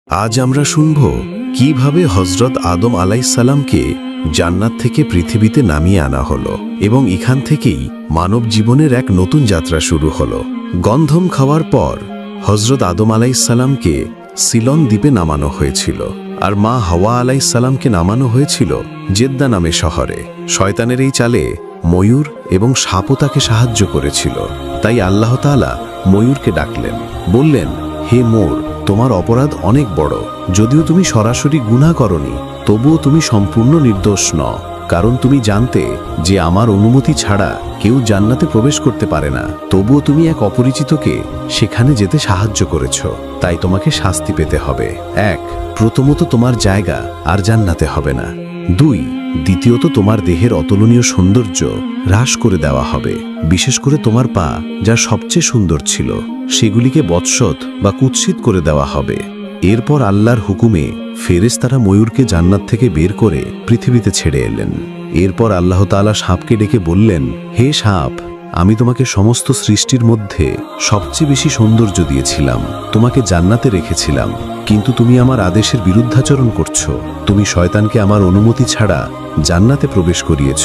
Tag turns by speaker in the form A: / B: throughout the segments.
A: আজ আমরা শুনব কিভাবে হযরত আদম আলাইহিসসালামকে জান্নাত থেকে পৃথিবীতে নামিয়ে আনা হলো এবং এখান থেকেই মানব জীবনের এক নতুন যাত্রা শুরু হলো। গন্ধম খাওয়ার পর হযরত আদম আলাইহিসসালামকে সিলন দ্বীপে নামানো হয়েছিল, আর মা হাওয়া আলাইহিসসালামকে নামানো হয়েছিল জেদ্দা নামে শহরে। শয়তানের এই চালে ময়ূর এবং সাপও তাকে সাহায্য করেছিল। তাই আল্লাহ তাআলা ময়ূরকে ডাকলেন, বললেন, হে মোর, তোমার অপরাধ অনেক বড়। যদিও তুমি সরাসরি গুনাহ করনি, তবুও তুমি সম্পূর্ণ নির্দোষ নও, কারণ তুমি জানতে যে আমার অনুমতি ছাড়া কেউ জান্নাতে প্রবেশ করতে পারে না। তবুও তুমি এক অপরিচিতকে সেখানে যেতে সাহায্য করেছ, তাই তোমাকে শাস্তি পেতে হবে। এক, প্রথমত তোমার জায়গা আর জান্নাতে হবে না। দুই, দ্বিতীয়ত তোমার দেহের অতুলনীয় সৌন্দর্য হ্রাস করে দেওয়া হবে, বিশেষ করে তোমার পা যা সবচেয়ে সুন্দর ছিল সেগুলিকে বৎসত বা কুৎসিত করে দেওয়া হবে। এরপর আল্লাহর হুকুমে ফেরেশতারা ময়ূরকে জান্নাত থেকে বের করে পৃথিবীতে ছেড়ে এলেন। এরপর আল্লাহ তাআলা সাপকে ডেকে বললেন, হে সাপ, আমি তোমাকে সমস্ত সৃষ্টির মধ্যে সবচেয়ে বেশি সৌন্দর্য দিয়েছিলাম, তোমাকে জান্নাতে রেখেছিলাম, কিন্তু তুমি আমার আদেশের বিরুদ্ধাচরণ করছো। তুমি শয়তানকে আমার অনুমতি ছাড়া জান্নাতে প্রবেশ করিয়েছ।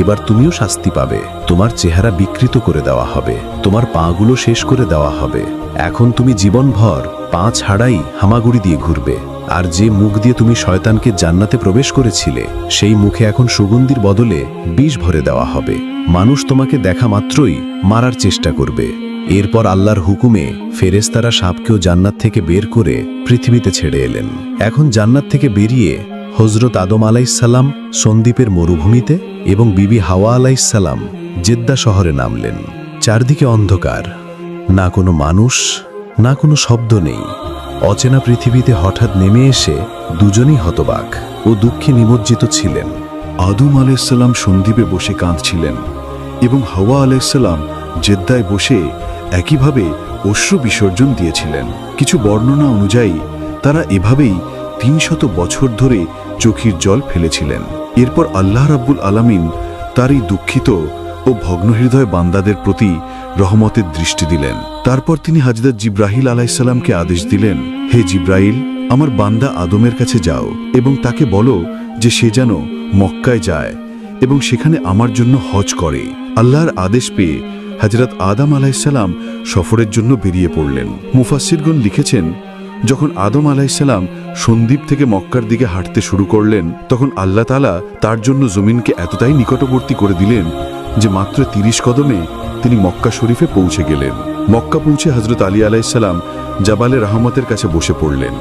A: এবার তুমিও শাস্তি পাবে। তোমার চেহারা বিকৃত করে দেওয়া হবে, তোমার পাগুলো শেষ করে দেওয়া হবে। এখন তুমি জীবনভর পা ছাড়াই হামাগুড়ি দিয়ে ঘুরবে। আর যে মুখ দিয়ে তুমি শয়তানকে জান্নাতে প্রবেশ করেছিলে, সেই মুখে এখন সুগন্ধির বদলে বিষ ভরে দেওয়া হবে। মানুষ তোমাকে দেখা মাত্রই মারার চেষ্টা করবে। এরপর আল্লাহর হুকুমে ফেরেশতারা সাপকেও জান্নাত থেকে বের করে পৃথিবীতে ছেড়ে এলেন। এখন জান্নাত থেকে বেরিয়ে হযরত আদম আলাইহিসসালাম সন্দ্বীপের মরুভূমিতে এবং বিবি হাওয়া আলাইহিসসালাম জেদ্দা শহরে নামলেন। চারদিকে অন্ধকার, না কোনো মানুষ, না কোনো শব্দ নেই। অচেনা পৃথিবীতে হঠাৎ নেমে এসে দুজনেই হতবাক ও দুঃখে নিমজ্জিত ছিলেন।
B: আদম আলাইহিসসালাম সন্দ্বীপে বসে কাঁদছিলেন এবং হাওয়া আলাইহিসসালাম জেদ্দায় বসে একইভাবে অশ্রু বিসর্জন দিয়েছিলেন। কিছু বর্ণনা অনুযায়ী তারা এভাবেই ৩০০ বছর ধরে চোখের জল ফেলেছিলেন। এরপর আল্লাহ রাব্বুল আলামিন তার এই দুঃখিত ও ভগ্নহৃদয় বান্দাদের প্রতি রহমতের দৃষ্টি দিলেন। তারপর তিনি হযরত জিবরাইল আলাইহিসসালামকে আদেশ দিলেন, হে জিবরাইল, আমার বান্দা আদমের কাছে যাও এবং তাকে বলো যে সে যেন মক্কায় যায় এবং সেখানে আমার জন্য হজ করে। আল্লাহর আদেশ পেয়ে হযরত আদম আলাইহিসসালাম সফরের জন্য বেরিয়ে পড়লেন। মুফাসসিরগণ লিখেছেন, যখন আদম আলাইহিসসালাম সন্দ্বীপ থেকে মক্কার দিকে হাঁটতে শুরু করলেন, তখন আল্লাহ তাআলা তার জন্য জমিনকে এতটাই নিকটবর্তী করে দিলেন যে মাত্র ৩০ কদমে তিনি মক্কা শরীফে পৌঁছে গেলেন। মক্কা পৌঁছে হযরত আলী আলাইহিসসালাম জাবালে রহমতের কাছে বসে পড়লেন।